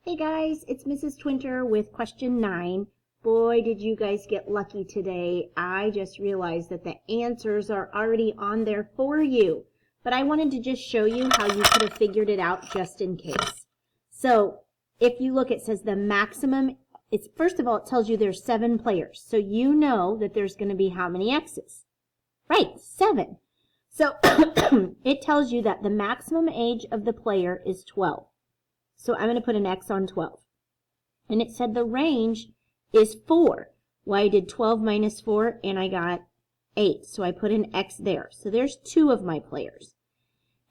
Hey guys, it's Mrs. Twinter with question 9. Boy, did you guys get lucky today. I just realized that the answers are already on there for you. But I wanted to just show you how you could have figured it out just in case. So if you look, it says the maximum, first of all, it tells you there's 7 players. So you know that there's going to be how many X's? Right, 7. So it tells you that the maximum age of the player is 12. So I'm going to put an X on 12. And it said the range is 4. Well, I did 12 minus 4, and I got 8. So I put an X there. So there's 2 of my players.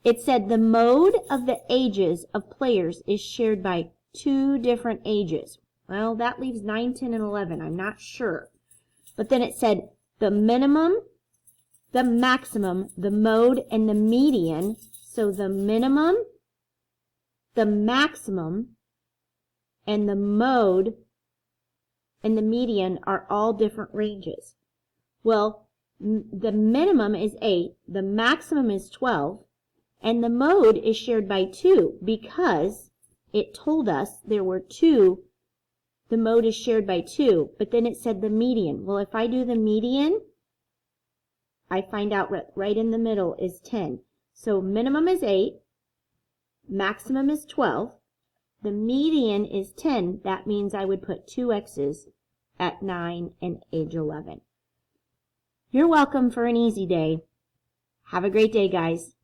It said the mode of the ages of players is shared by 2 different ages. Well, that leaves 9, 10, and 11. I'm not sure. But then it said the minimum, the maximum, the mode, and the median. So the minimum, the maximum, and the mode and the median are all different ranges. Well, the minimum is 8, the maximum is 12, and the mode is shared by 2 because it told us there were 2. The mode is shared by 2, but then it said the median. Well, if I do the median, I find out right in the middle is 10. So minimum is 8. Maximum is 12. The median is 10. That means I would put 2 X's at 9 and age 11. You're welcome for an easy day. Have a great day, guys.